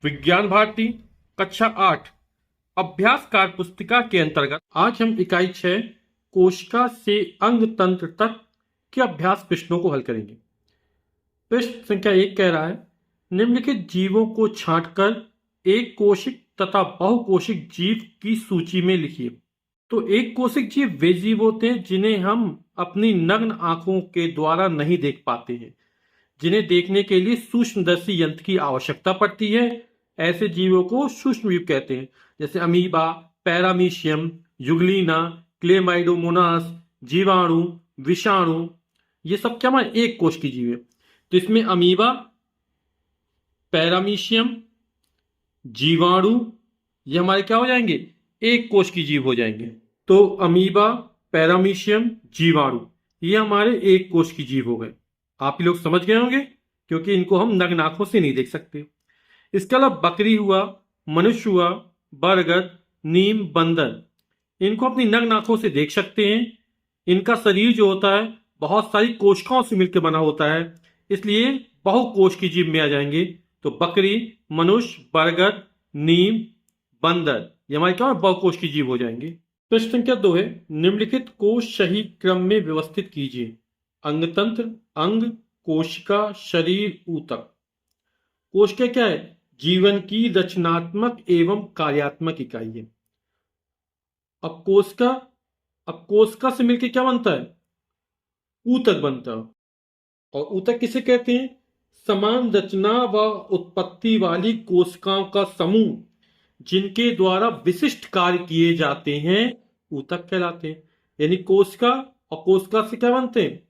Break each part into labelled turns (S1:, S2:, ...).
S1: विज्ञान भारती कक्षा 8 अभ्यास कार्य पुस्तिका के अंतर्गत आज हम इकाई 6 कोशिका से अंग तंत्र तक के अभ्यास प्रश्नों को हल करेंगे। प्रश्न संख्या 1 कह रहा है, निम्नलिखित जीवों को छांटकर एक कोशिक तथा बहुकोशिक जीव की सूची में लिखिए। तो एक कोशिक जीव वे जीव होते हैं जिन्हें हम अपनी नग्न आंखों के द्वारा नहीं देख पाते हैं, जिन्हें देखने के लिए सूक्ष्मदर्शी यंत्र की आवश्यकता पड़ती है। ऐसे जीवों को सूक्ष्म जीव कहते हैं, जैसे अमीबा, पैरामीशियम, युगलीना, क्लेमाइडोमोनास, जीवाणु, विषाणु, ये सब क्या हमारे एक कोश की जीव है। तो इसमें अमीबा, पैरामीशियम, जीवाणु, ये हमारे क्या हो जाएंगे, एक कोश की जीव हो जाएंगे। तो अमीबा, पैरामीशियम, जीवाणु, ये हमारे एक कोश की जीव हो गए। आप ही लोग समझ गए होंगे क्योंकि इनको हम नग्न आंखों से नहीं देख सकते। इसके अलावा बकरी हुआ, मनुष्य हुआ, बरगद, नीम, बंदर, इनको अपनी नग्न आंखों से देख सकते हैं। इनका शरीर जो होता है बहुत सारी कोशिकाओं से मिलकर बना होता है, इसलिए बहुकोश की जीव में आ जाएंगे। तो बकरी, मनुष्य, बरगद, नीम, बंदर, ये हमारे क्या बहुकोश की जीव हो जाएंगे। प्रश्न संख्या 2 है, निम्नलिखित कोश सही क्रम में व्यवस्थित कीजिए। अंगतंत्र, अंग, कोशिका, शरीर, ऊतक। कोशिका क्या है, जीवन की रचनात्मक एवं कार्यात्मक इकाई है। अब कोशिका से मिलकर क्या बनता है, ऊतक बनता है। और ऊतक किसे कहते हैं, समान रचना व उत्पत्ति वाली कोशिकाओं का समूह जिनके द्वारा विशिष्ट कार्य किए जाते हैं, ऊतक कहलाते हैं। यानी कोशिका और कोशिका से क्या बनते हैं,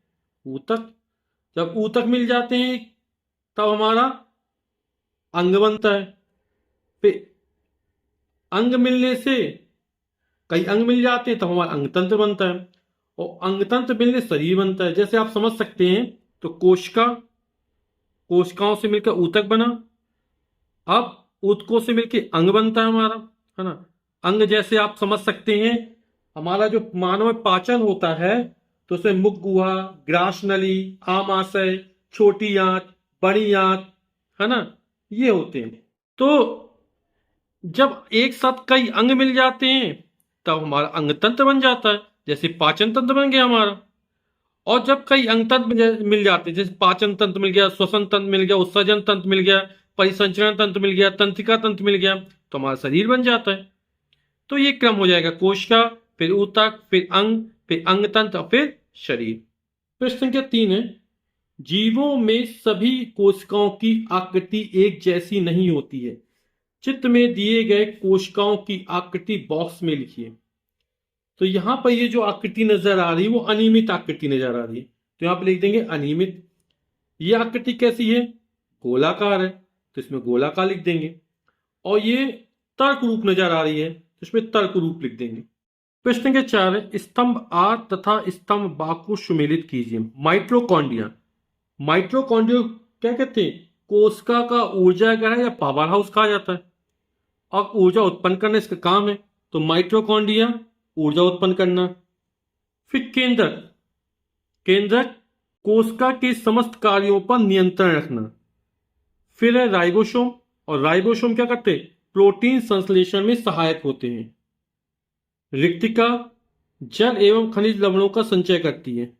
S1: ऊतक। जब ऊतक मिल जाते हैं तब हमारा अंग बनता है। फिर अंग मिलने से, कई अंग मिल जाते हैं तब हमारा अंगतंत्र बनता है, और अंगतंत्र मिलने शरीर बनता है। जैसे आप समझ सकते हैं, तो कोशिकाओं से मिलकर ऊतक बना, अब ऊतकों से मिलकर अंग बनता है हमारा, है ना। अंग जैसे आप समझ सकते हैं, हमारा जो मानव पाचन होता है तो उसमें मुख गुहा, ग्रास नली, आमाशय, छोटी आंत, बड़ी आंत, है ना, ये होते हैं। तो जब एक साथ कई अंग मिल जाते हैं तब हमारा अंग तंत्र बन जाता है, जैसे पाचन तंत्र बन गया हमारा। और जब कई अंग तंत्र मिल जाते हैं, जैसे पाचन तंत्र मिल गया, श्वसन तंत्र मिल गया, उत्सर्जन तंत्र मिल गया, परिसंचरण तंत्र मिल गया, तंत्रिका तंत्र मिल गया, तो हमारा शरीर बन जाता है। तो ये क्रम हो जाएगा, कोशिका, फिर ऊतक, फिर अंग, फिर अंग तंत्र, फिर शरीर। प्रश्न संख्या 3 है, जीवों में सभी कोशिकाओं की आकृति एक जैसी नहीं होती है। चित्र में दिए गए कोशिकाओं की आकृति बॉक्स में लिखिए। तो यहां पर ये जो आकृति नजर आ रही है वो अनियमित आकृति नजर आ रही है, तो यहां पर लिख देंगे अनियमित। ये आकृति कैसी है, गोलाकार है, तो इसमें गोलाकार लिख देंगे। और ये तर्क रूप नजर आ रही है, तो इसमें तर्क रूप लिख देंगे। प्रश्न संख्या 4 है, स्तंभ आ तथा स्तंभ बा को सुमेलित कीजिए। माइटोकॉन्ड्रिया क्या कहते हैं, कोशिका का ऊर्जा घर या पावर हाउस कहा जाता है, और ऊर्जा उत्पन्न करना इसका काम है। तो माइटोकॉन्ड्रिया ऊर्जा उत्पन्न करना। फिर केंद्रक कोशिका के समस्त कार्यों पर नियंत्रण रखना। फिर है राइबोसोम, और राइबोसोम क्या करते हैं, प्रोटीन संश्लेषण में सहायक होते हैं। रिक्तिका जल एवं खनिज लवणों का संचय करती है।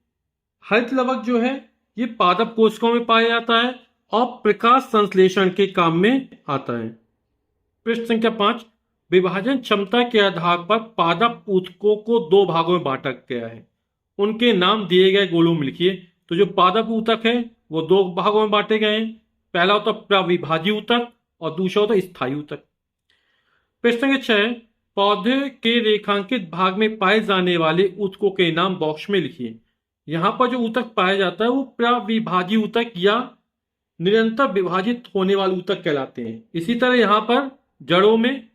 S1: हरित लवक जो है ये पादप कोशिकाओं में पाया जाता है और प्रकाश संश्लेषण के काम में आता है। प्रश्न संख्या 5, विभाजन क्षमता के आधार पर पादप ऊतकों को 2 भागों में बांटा गया है, उनके नाम दिए गए गोलों में लिखिए। तो जो पादप ऊतक है वो 2 भागों में बांटे गए हैं, पहला होता प्रविभाजी ऊतक और दूसरा होता स्थायी ऊतक। प्रश्न संख्या 6, पौधे के रेखांकित भाग में पाए जाने वाले ऊतकों के नाम बॉक्स में लिखिए। यहां पर जो ऊतक पाया जाता है वो प्रविभाजी ऊतक या निरंतर विभाजित होने वाले ऊतक कहलाते हैं। इसी तरह यहां पर जड़ों में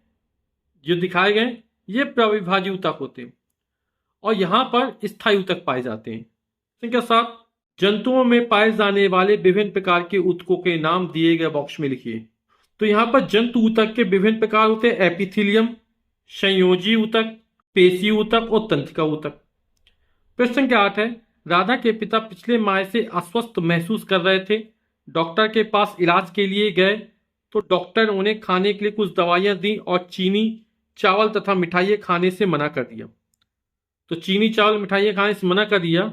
S1: जो दिखाए गए ये प्रविभाजी ऊतक होते हैं, और यहां पर स्थायी ऊतक पाए जाते हैं। संख्या 7, जंतुओं में पाए जाने वाले विभिन्न प्रकार के ऊतकों के नाम दिए गए बॉक्स में लिखिए। तो यहां पर जंतु ऊतक के विभिन्न प्रकार होते हैं, एपिथीलियम, संयोजी ऊतक, पेशी ऊतक और तंत्रिका ऊतक। प्रश्न संख्या 8 है, राधा के पिता पिछले माह से अस्वस्थ महसूस कर रहे थे। डॉक्टर के पास इलाज के लिए गए तो डॉक्टर ने उन्हें खाने के लिए कुछ दवाइयां दी और चीनी, चावल तथा मिठाइयाँ खाने से मना कर दिया। तो चीनी, चावल, मिठाइयाँ खाने से मना कर दिया।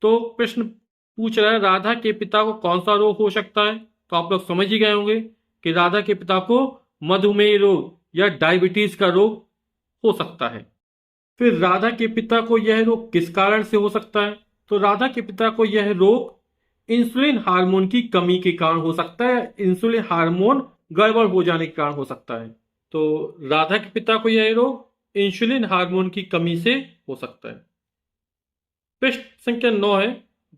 S1: तो प्रश्न पूछ रहा है राधा के पिता को कौन सा रोग हो सकता है। तो आप लोग समझ ही गए होंगे कि राधा के पिता को मधुमेह रोग या डायबिटीज का रोग हो सकता है। फिर राधा के पिता को यह रोग किस कारण से हो सकता है। तो राधा के पिता को यह रोग इंसुलिन हार्मोन की कमी के कारण हो सकता है। इंसुलिन हार्मोन गड़बड़ हो जाने के कारण हो सकता है। तो राधा के पिता को यह रोग इंसुलिन हार्मोन की कमी से हो सकता है। प्रश्न संख्या 9 है,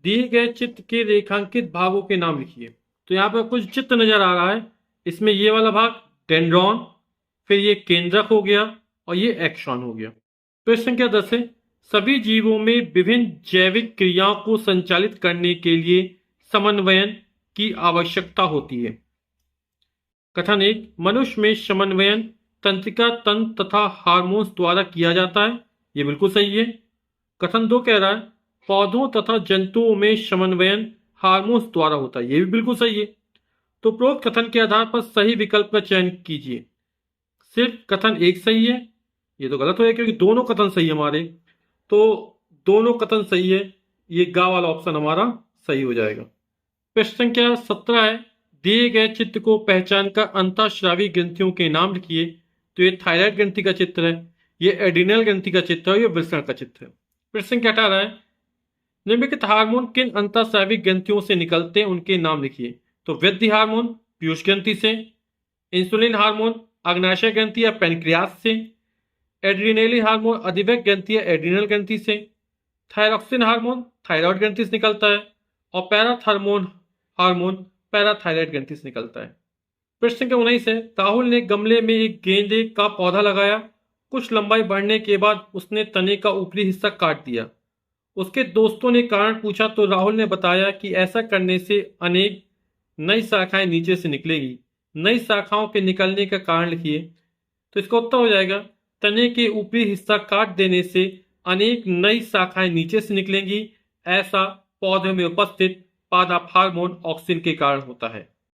S1: दिए गए चित्र के रेखांकित भागों के नाम लिखिए। तो यहाँ पर कुछ चित्र नजर आ रहा है। इसमें ये वाला भाग डेंड्रॉन, फिर ये केंद्रक हो गया और ये एक्सॉन हो गया। प्रश्न संख्या 10 है, सभी जीवों में विभिन्न जैविक क्रियाओं को संचालित करने के लिए समन्वयन की आवश्यकता होती है। कथन 1, मनुष्य में समन्वयन तंत्रिका तंत्र तथा हार्मोन्स द्वारा किया जाता है। ये बिल्कुल सही है। कथन 2 कह रहा है पौधों तथा जंतुओं में समन्वयन हार्मोन्स द्वारा होता है। ये भी बिल्कुल सही है। तो उपरोक्त कथन के आधार पर सही विकल्प का चयन कीजिए। सिर्फ कथन 1 सही है, ये तो गलत हो गया क्योंकि दोनों कथन सही है हमारे। तो दोनों कथन सही है, ये गा वाला ऑप्शन हमारा सही हो जाएगा। प्रश्न संख्या 17 है, दिए गए चित्र को पहचान कर अंतःस्रावी ग्रंथियों के नाम लिखिए। तो ये थायराइड ग्रंथि का चित्र है, ये एड्रिनल ग्रंथि का चित्र है, ये वृषण का चित्र है। प्रश्न संख्या 18 है, निम्नलिखित हार्मोन किन अंतःस्रावी ग्रंथियों से निकलते हैं, उनके नाम लिखिए। तो वृद्धि हार्मोन पीयूष ग्रंथि से, इंसुलिन हार्मोन अग्नाशय ग्रंथि या पैनक्रियास से, एड्रिनेलिन हार्मोन अधिवेग ग्रंथि या एड्रिनल ग्रंथि से, थायरॉक्सिन हार्मोन थायराइड ग्रंथि से निकलता है और पैराथार्मोन हार्मोन पैराथायराइड ग्रंथि से निकलता है। प्रश्न संख्या 19 है, राहुल ने गमले में एक गेंदे का पौधा लगाया। कुछ लंबाई बढ़ने के बाद उसने तने का ऊपरी हिस्सा काट दिया। उसके दोस्तों ने कारण पूछा तो राहुल ने बताया कि ऐसा करने से अनेक नई शाखाएं नीचे से निकलेगी। नई शाखाओं के निकलने का कारण लिखिए। तो इसका उत्तर हो जाएगा तने के ऊपरी हिस्सा काट देने से अनेक नई शाखाएं नीचे से निकलेंगी। ऐसा पौधे में उपस्थित पादप हार्मोन ऑक्सिन के कारण होता है।